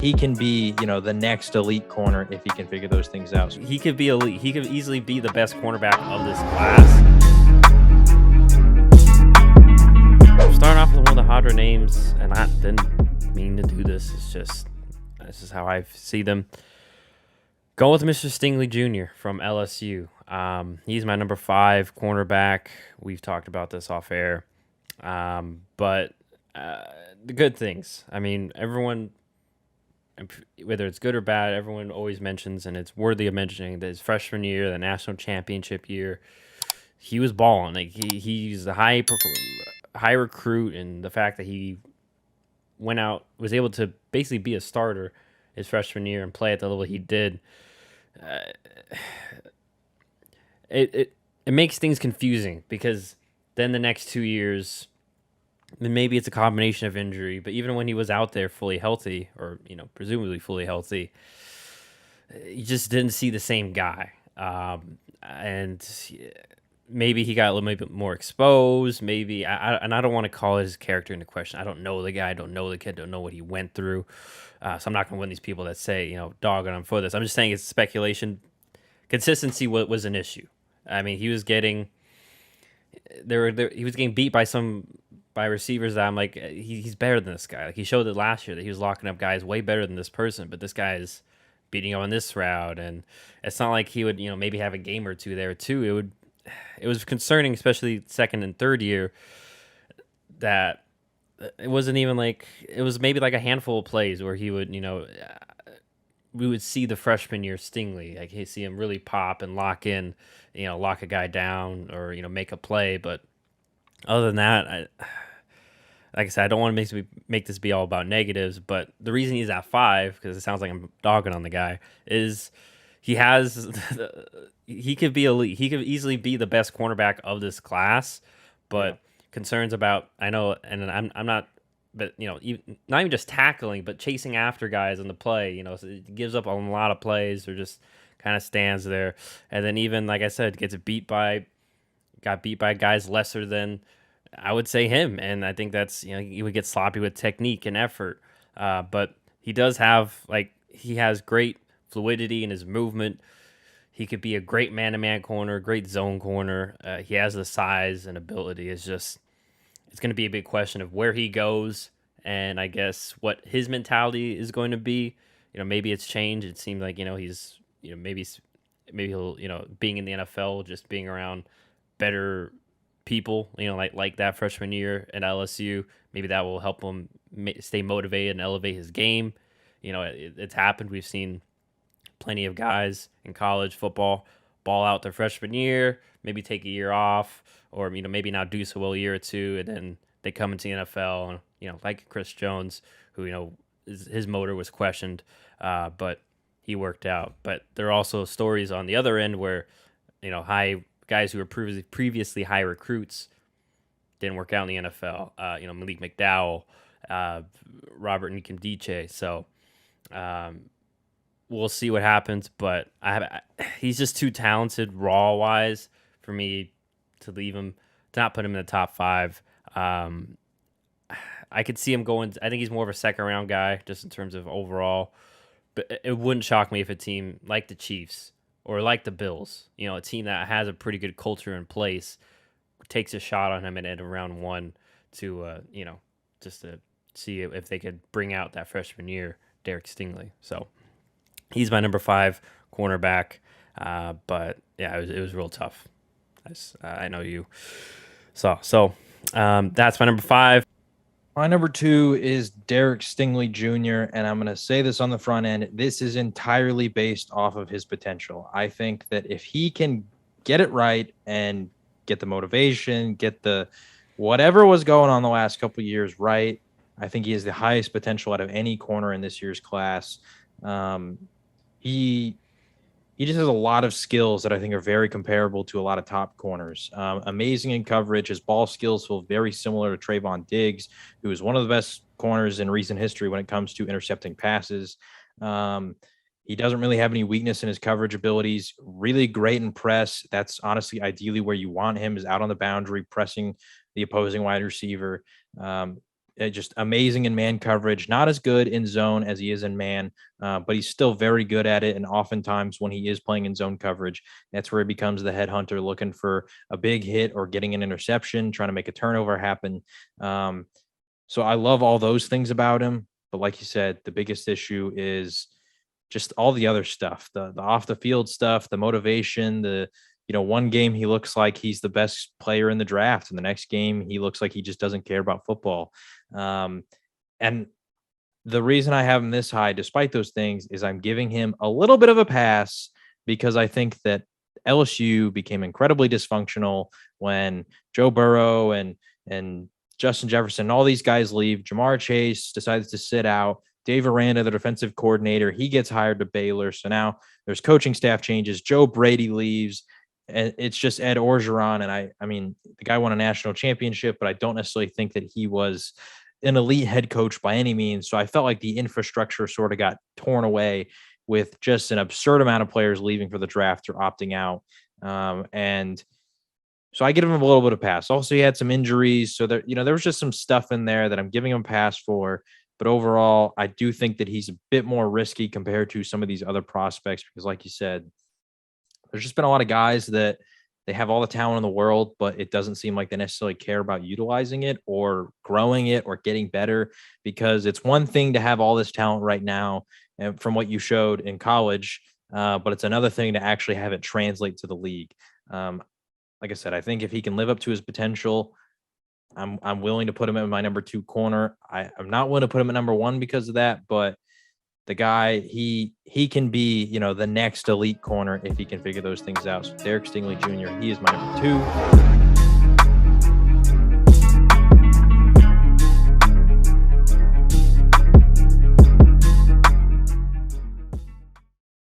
he can be, the next elite corner if he can figure those things out. He could be elite. He could easily be the best cornerback of this class. Starting off with one of the hotter names, and I didn't mean to do this. This is how I see them. Go with Mr. Stingley Jr. from LSU. He's my number 5 cornerback. We've talked about this off air. But the good things. I mean, everyone, whether it's good or bad, everyone always mentions, and it's worthy of mentioning, that his freshman year, the national championship year, he was balling. Like he's a high recruit, and the fact that he was able to basically be a starter his freshman year and play at the level he did, it makes things confusing, because then the next 2 years, maybe it's a combination of injury, but even when he was out there fully healthy, or presumably fully healthy, you just didn't see the same guy. And maybe he got a little bit more exposed. Maybe and I don't want to call his character into question. I don't know the guy. I don't know the kid. Don't know what he went through. So I'm not going to win these people that say dog on him for this. I'm just saying it's speculation. Consistency was an issue. I mean, he was getting beat by receivers that I'm like, he's better than this guy. Like, he showed it last year that he was locking up guys way better than this person, but this guy is beating him on this route, and it's not like he would maybe have a game or two there too. It was concerning, especially second and third year, that it wasn't even like, it was maybe like a handful of plays where he would we would see the freshman year Stingley, like he see him really pop and lock in, lock a guy down, or make a play. But other than that, like I said, I don't want to make this be all about negatives, but the reason he's at 5, because it sounds like I'm dogging on the guy, is he could be elite. He could easily be the best cornerback of this class, but concerns about, I know, and I'm not, but not even just tackling, but chasing after guys in the play. So it gives up on a lot of plays, or just kind of stands there, and then even, like I said, got beat by guys lesser than, I would say, him. And I think that's, he would get sloppy with technique and effort. But he does have, he has great fluidity in his movement. He could be a great man-to-man corner, great zone corner. He has the size and ability. It's going to be a big question of where he goes, and I guess what his mentality is going to be. Maybe it's changed. It seemed like, he's, maybe he'll, being in the NFL, just being around better people, like that freshman year at LSU, maybe that will help him stay motivated and elevate his game. It's happened. We've seen plenty of guys in college football ball out their freshman year, maybe take a year off, or maybe not do so well a year or two, and then they come into the NFL, and like Chris Jones, who his motor was questioned, but he worked out. But there are also stories on the other end where high guys who were previously high recruits didn't work out in the NFL. Malik McDowell, Robert Nkemdiche. So we'll see what happens. But he's just too talented raw wise for me to leave him, to not put him in the top 5. I could see him going. I think he's more of a second round guy, just in terms of overall. But it wouldn't shock me if a team like the Chiefs, or like the Bills, a team that has a pretty good culture in place, takes a shot on him in round 1 to, just to see if they could bring out that freshman year Derek Stingley. So he's my number 5 cornerback. But yeah, it was real tough. I know you saw. So that's my number 5. My number 2 is Derek Stingley Jr., and I'm going to say this on the front end. This is entirely based off of his potential. I think that if he can get it right and get the motivation, get the whatever was going on the last couple of years right, I think he has the highest potential out of any corner in this year's class. He just has a lot of skills that I think are very comparable to a lot of top corners. Amazing in coverage. His ball skills feel very similar to Trayvon Diggs, who is one of the best corners in recent history when it comes to intercepting passes. He doesn't really have any weakness in his coverage abilities. Really great in press. That's honestly ideally where you want him, is out on the boundary, pressing the opposing wide receiver. just amazing in man coverage, not as good in zone as he is in man, but he's still very good at it. And oftentimes when he is playing in zone coverage, that's where he becomes the headhunter looking for a big hit or getting an interception, trying to make a turnover happen. So I love all those things about him. But like you said, the biggest issue is just all the other stuff, the off the field stuff, the motivation, one game he looks like he's the best player in the draft, and the next game he looks like he just doesn't care about football. And the reason I have him this high, despite those things, is I'm giving him a little bit of a pass because I think that LSU became incredibly dysfunctional when Joe Burrow and Justin Jefferson, all these guys leave. Jamar Chase decides to sit out. Dave Aranda, the defensive coordinator, he gets hired to Baylor. So now there's coaching staff changes. Joe Brady leaves, and it's just Ed Orgeron. And I mean, the guy won a national championship, but I don't necessarily think that he was an elite head coach by any means. So I felt like the infrastructure sort of got torn away with just an absurd amount of players leaving for the draft or opting out. And so I give him a little bit of pass. Also, he had some injuries. So there was just some stuff in there that I'm giving him a pass for. But overall, I do think that he's a bit more risky compared to some of these other prospects because, like you said, there's just been a lot of guys that they have all the talent in the world, but it doesn't seem like they necessarily care about utilizing it or growing it or getting better, because it's one thing to have all this talent right now and from what you showed in college, but it's another thing to actually have it translate to the league. Like I said, I think if he can live up to his potential, I'm willing to put him in my number 2 corner. I'm not willing to put him at number 1 because of that, but the guy, he can be, the next elite corner if he can figure those things out. So Derek Stingley Jr., he is my number 2.